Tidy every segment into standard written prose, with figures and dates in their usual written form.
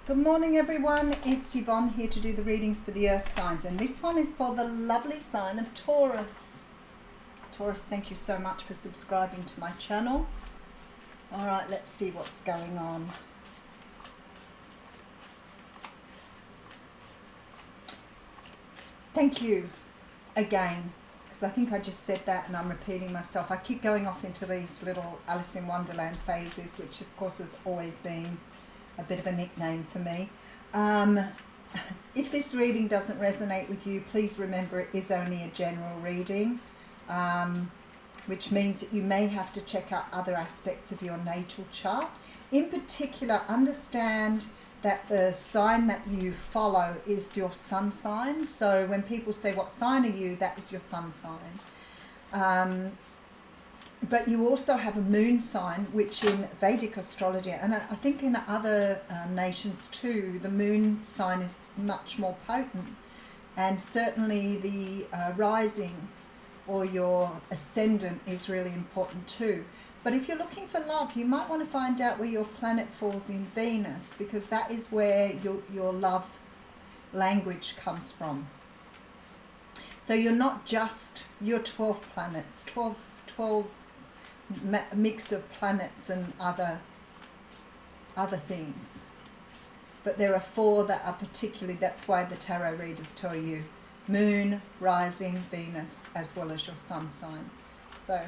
Good morning everyone, it's Yvonne here to do the readings for the earth signs, and this one is for the lovely sign of Taurus. Taurus, thank you so much for subscribing to my channel. Alright, let's see what's going on. Thank you again, because I think I just said that and I'm repeating myself. I keep going off into these little Alice in Wonderland phases, which of course has always been a bit of a nickname for me. If this reading doesn't resonate with you, please remember it is only a general reading, which means that you may have to check out other aspects of your natal chart. In particular, understand that the sign that you follow is your sun sign. So when people say, what sign are you? That is your sun sign. But you also have a moon sign, which in Vedic astrology, and I think in other nations too, the moon sign is much more potent. And certainly the rising or your ascendant is really important too. But if you're looking for love, you might want to find out where your planet falls in Venus, because that is where your love language comes from. So you're not just your 12 planets, 12 mix of planets and other things, but there are 4 that are particularly, that's why the tarot readers tell you moon, rising, Venus, as well as your sun sign. So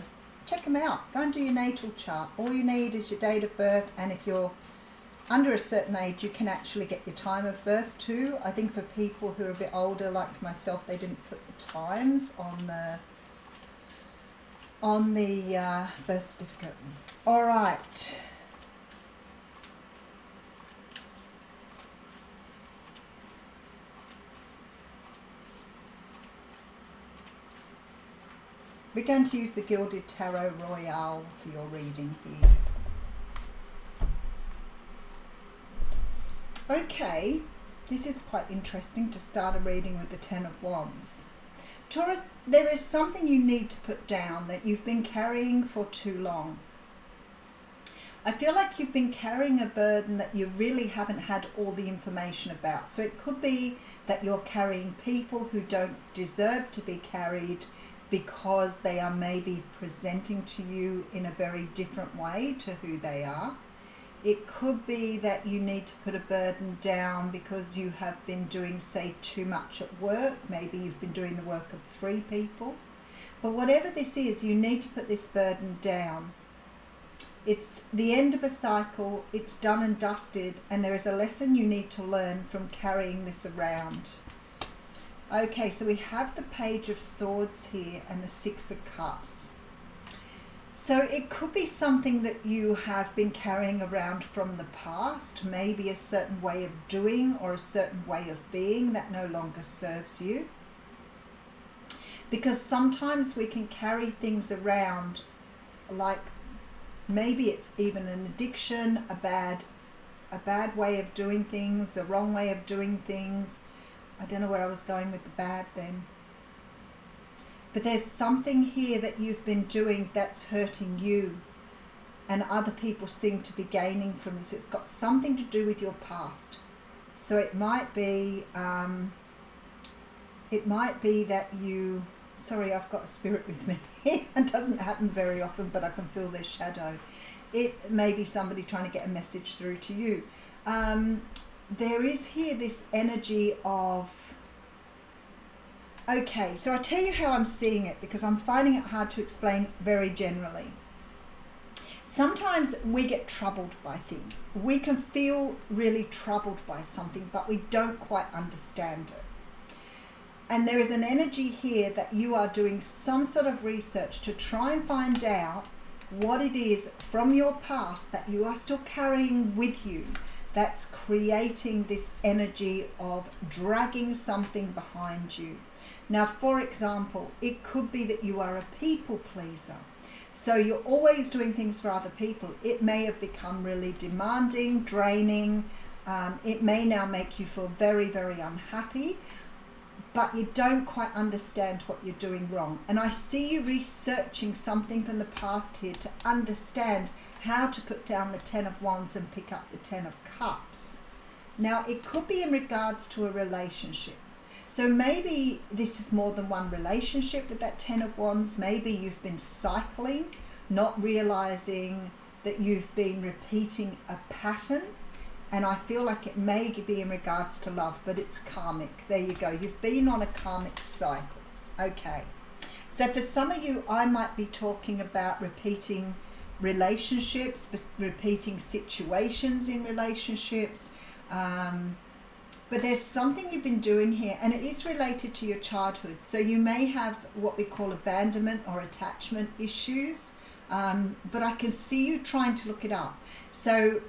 check them out, go and do your natal chart. All you need is your date of birth, and if you're under a certain age you can actually get your time of birth too. I think for people who are a bit older like myself, they didn't put the times on the birth certificate. All right. We're going to use the Gilded Tarot Royale for your reading here. Okay, this is quite interesting to start a reading with the Ten of Wands. Taurus, there is something you need to put down that you've been carrying for too long. I feel like you've been carrying a burden that you really haven't had all the information about. So it could be that you're carrying people who don't deserve to be carried because they are maybe presenting to you in a very different way to who they are. It could be that you need to put a burden down because you have been doing, say, too much at work. Maybe you've been doing the work of 3 people. But whatever this is, you need to put this burden down. It's the end of a cycle, it's done and dusted, and there is a lesson you need to learn from carrying this around. Okay, so we have the Page of Swords here and the 6 of Cups. So it could be something that you have been carrying around from the past, maybe a certain way of doing or a certain way of being that no longer serves you. Because sometimes we can carry things around like maybe it's even an addiction, a bad way of doing things, a wrong way of doing things. I don't know where I was going with the bad then. But there's something here that you've been doing that's hurting you, and other people seem to be gaining from this. It's got something to do with your past. So it might be that you, sorry, I've got a spirit with me. It doesn't happen very often, but I can feel their shadow. It may be somebody trying to get a message through to you. There is here this energy of, okay, so I'll tell you how I'm seeing it, because I'm finding it hard to explain very generally. Sometimes we get troubled by things. We can feel really troubled by something, but we don't quite understand it. And there is an energy here that you are doing some sort of research to try and find out what it is from your past that you are still carrying with you that's creating this energy of dragging something behind you. Now, for example, it could be that you are a people pleaser. So you're always doing things for other people. It may have become really demanding, draining. It may now make you feel very, very unhappy, but you don't quite understand what you're doing wrong. And I see you researching something from the past here to understand how to put down the 10 of Wands and pick up the 10 of Cups. Now, it could be in regards to a relationship. So maybe this is more than one relationship with that Ten of Wands. Maybe you've been cycling, not realizing that you've been repeating a pattern. And I feel like it may be in regards to love, but it's karmic. There you go. You've been on a karmic cycle. Okay. So for some of you, I might be talking about repeating relationships, but repeating situations in relationships. But there's something you've been doing here, and it is related to your childhood. So you may have what we call abandonment or attachment issues, but I can see you trying to look it up. So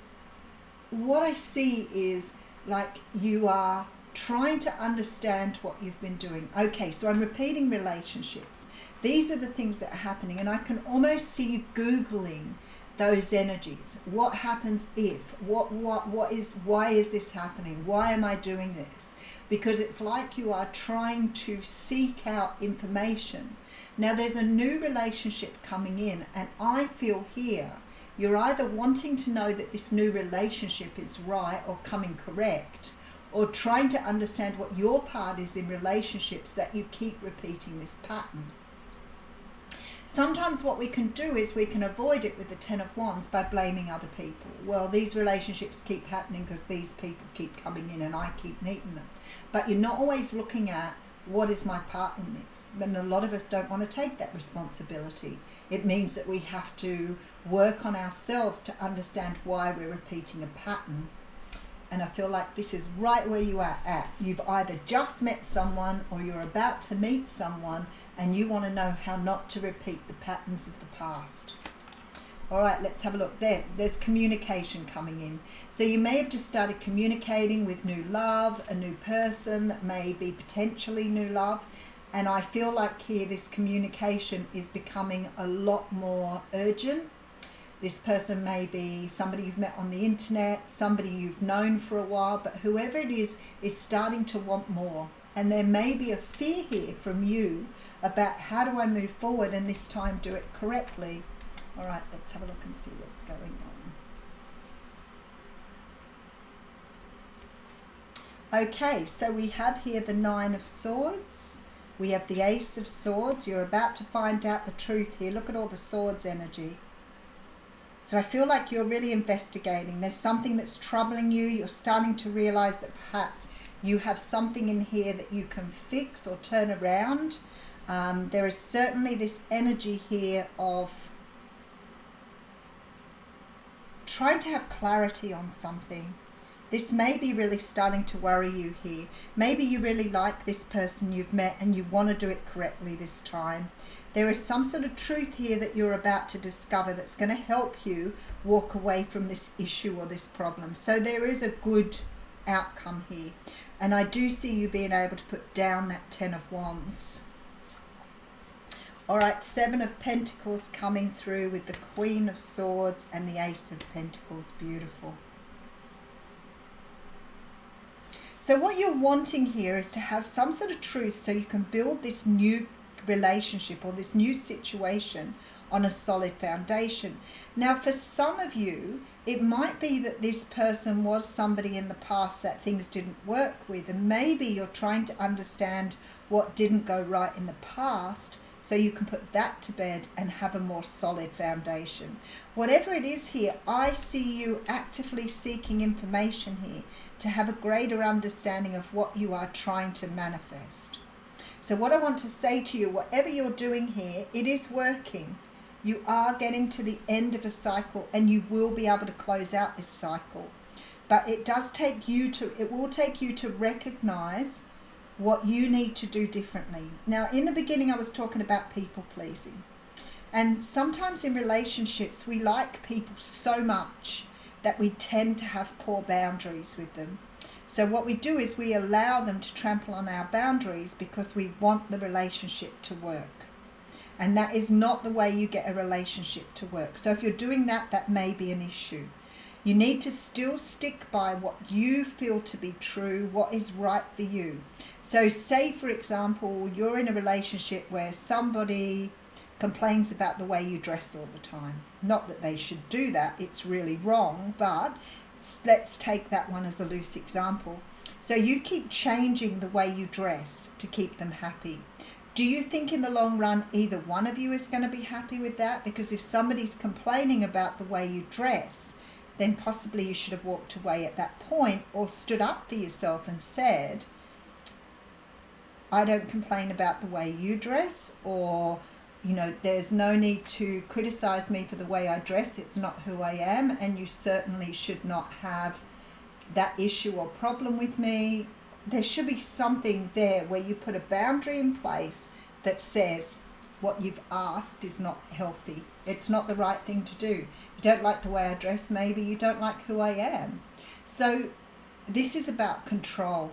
what I see is like you are trying to understand what you've been doing. Okay, so I'm repeating relationships. These are the things that are happening, and I can almost see you Googling those energies. What happens if? Why is this happening? Why am I doing this? Because it's like you are trying to seek out information. Now there's a new relationship coming in, and I feel here you're either wanting to know that this new relationship is right or coming correct, or trying to understand what your part is in relationships that you keep repeating this pattern. Sometimes what we can do is we can avoid it with the Ten of Wands by blaming other people. Well, these relationships keep happening because these people keep coming in and I keep meeting them. But you're not always looking at what is my part in this. And a lot of us don't want to take that responsibility. It means that we have to work on ourselves to understand why we're repeating a pattern. And I feel like this is right where you are at. You've either just met someone or you're about to meet someone, and you want to know how not to repeat the patterns of the past. All right, let's have a look. There's communication coming in. So you may have just started communicating with new love, a new person that may be potentially new love. And I feel like here this communication is becoming a lot more urgent. This person may be somebody you've met on the internet, somebody you've known for a while, but whoever it is starting to want more. And there may be a fear here from you about how do I move forward and this time do it correctly. All right, let's have a look and see what's going on. Okay, so we have here the Nine of Swords. We have the Ace of Swords. You're about to find out the truth here. Look at all the swords energy. So I feel like you're really investigating. There's something that's troubling you. You're starting to realize that perhaps you have something in here that you can fix or turn around. There is certainly this energy here of trying to have clarity on something. This may be really starting to worry you here. Maybe you really like this person you've met and you want to do it correctly this time. There is some sort of truth here that you're about to discover that's going to help you walk away from this issue or this problem. So there is a good outcome here. And I do see you being able to put down that Ten of Wands. All right, Seven of Pentacles coming through with the Queen of Swords and the Ace of Pentacles. Beautiful. So what you're wanting here is to have some sort of truth so you can build this new relationship or this new situation on a solid foundation. Now, for some of you, it might be that this person was somebody in the past that things didn't work with, and maybe you're trying to understand what didn't go right in the past so you can put that to bed and have a more solid foundation. Whatever it is here, I see you actively seeking information here to have a greater understanding of what you are trying to manifest. So what I want to say to you, whatever you're doing here, it is working. You are getting to the end of a cycle and you will be able to close out this cycle. But it will take you to recognize what you need to do differently. Now, in the beginning, I was talking about people pleasing. And sometimes in relationships, we like people so much that we tend to have poor boundaries with them. So what we do is we allow them to trample on our boundaries because we want the relationship to work. And that is not the way you get a relationship to work. So if you're doing that, that may be an issue. You need to still stick by what you feel to be true, what is right for you. So say, for example, you're in a relationship where somebody complains about the way you dress all the time. Not that they should do that, it's really wrong, but let's take that one as a loose example. So you keep changing the way you dress to keep them happy. Do you think in the long run either one of you is going to be happy with that? Because if somebody's complaining about the way you dress, then possibly you should have walked away at that point, or stood up for yourself and said, I don't complain about the way you dress, or, you know, there's no need to criticize me for the way I dress. It's not who I am, and you certainly should not have that issue or problem with me. There should be something there where you put a boundary in place that says what you've asked is not healthy. It's not the right thing to do. You don't like the way I dress, maybe you don't like who I am. So this is about control.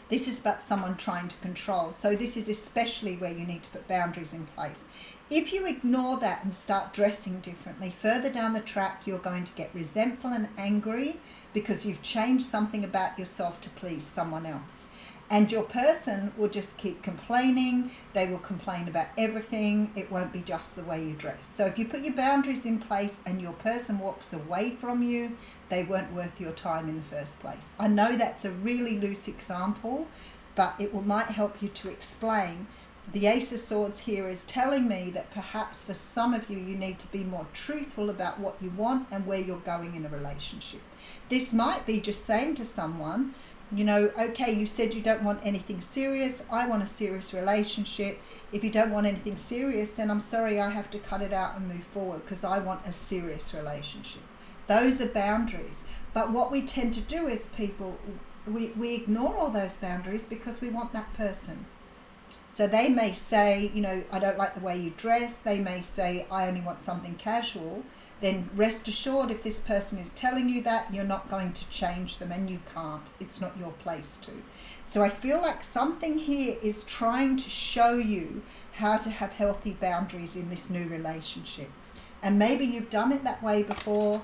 This is about someone trying to control. So this is especially where you need to put boundaries in place. If you ignore that and start dressing differently, further down the track, you're going to get resentful and angry because you've changed something about yourself to please someone else. And your person will just keep complaining. They will complain about everything. It won't be just the way you dress. So if you put your boundaries in place and your person walks away from you, they weren't worth your time in the first place. I know that's a really loose example, but it might help you to explain. The Ace of Swords here is telling me that perhaps for some of you, you need to be more truthful about what you want and where you're going in a relationship. This might be just saying to someone, you know, okay, you said you don't want anything serious. I want a serious relationship. If you don't want anything serious, then I'm sorry, I have to cut it out and move forward because I want a serious relationship. Those are boundaries. But what we tend to do as people, we ignore all those boundaries because we want that person. So they may say, you know, I don't like the way you dress. They may say, I only want something casual. Then rest assured, if this person is telling you that, you're not going to change them, and you can't. It's not your place to. So I feel like something here is trying to show you how to have healthy boundaries in this new relationship. And maybe you've done it that way before,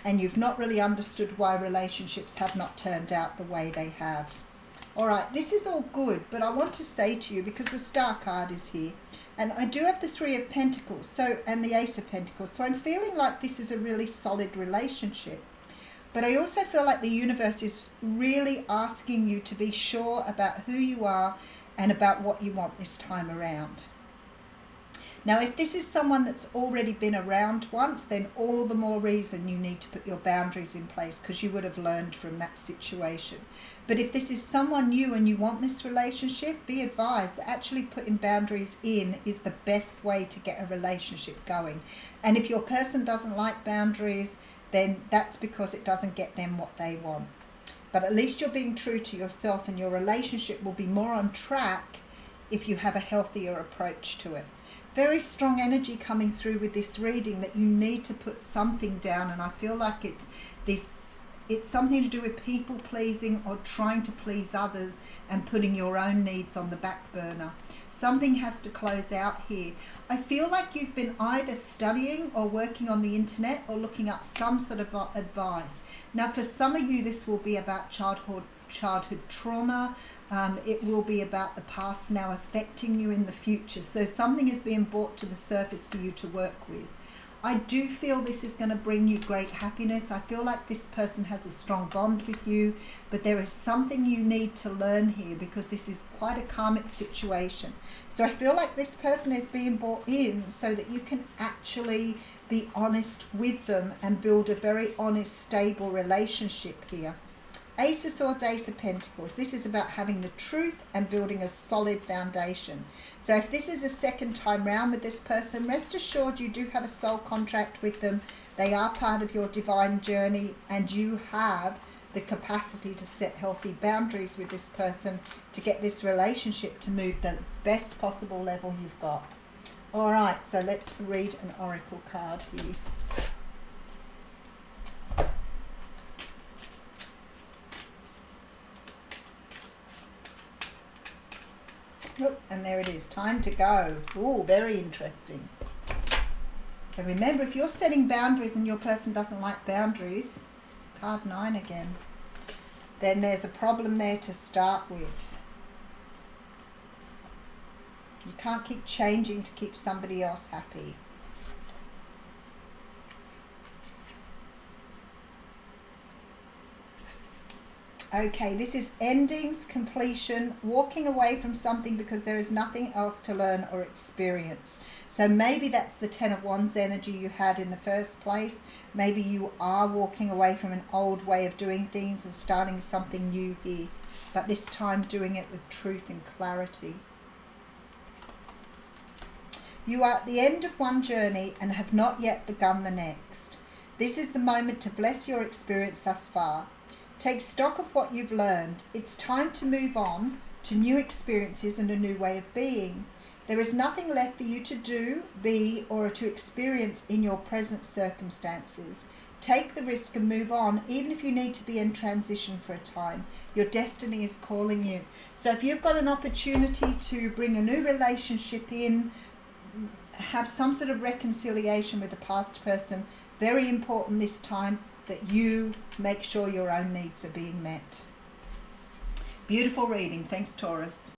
and you've not really understood why relationships have not turned out the way they have. All right, this is all good, but I want to say to you, because the Star card is here, and I do have the Three of Pentacles and the Ace of Pentacles, so I'm feeling like this is a really solid relationship. But I also feel like the universe is really asking you to be sure about who you are and about what you want this time around. Now, if this is someone that's already been around once, then all the more reason you need to put your boundaries in place, because you would have learned from that situation. But if this is someone new and you want this relationship, be advised that actually putting boundaries in is the best way to get a relationship going. And if your person doesn't like boundaries, then that's because it doesn't get them what they want. But at least you're being true to yourself, and your relationship will be more on track if you have a healthier approach to it. Very strong energy coming through with this reading that you need to put something down, and I feel like it's something to do with people pleasing or trying to please others and putting your own needs on the back burner. Something has to close out here. I feel like you've been either studying or working on the internet or looking up some sort of advice. Now, for some of you, this will be about childhood trauma. It will be about the past now affecting you in the future. So something is being brought to the surface for you to work with. I do feel this is going to bring you great happiness. I feel like this person has a strong bond with you, but there is something you need to learn here, because this is quite a karmic situation. So I feel like this person is being brought in so that you can actually be honest with them and build a very honest, stable relationship here. Ace of Swords, Ace of Pentacles. This is about having the truth and building a solid foundation. So if this is a second time round with this person, rest assured you do have a soul contract with them. They are part of your divine journey, and you have the capacity to set healthy boundaries with this person to get this relationship to move the best possible level you've got. All right, so let's read an oracle card here. Look, and there it is. Time to go. Ooh, very interesting. So remember, if you're setting boundaries and your person doesn't like boundaries, card 9 again, then there's a problem there to start with. You can't keep changing to keep somebody else happy. Okay, this is endings, completion, walking away from something because there is nothing else to learn or experience. So maybe that's the Ten of Wands energy you had in the first place. Maybe you are walking away from an old way of doing things and starting something new here, but this time doing it with truth and clarity. You are at the end of one journey and have not yet begun the next. This is the moment to bless your experience thus far. Take stock of what you've learned. It's time to move on to new experiences and a new way of being. There is nothing left for you to do, be, or to experience in your present circumstances. Take the risk and move on, even if you need to be in transition for a time. Your destiny is calling you. So if you've got an opportunity to bring a new relationship in, have some sort of reconciliation with a past person, very important this time that you make sure your own needs are being met. Beautiful reading. Thanks, Taurus.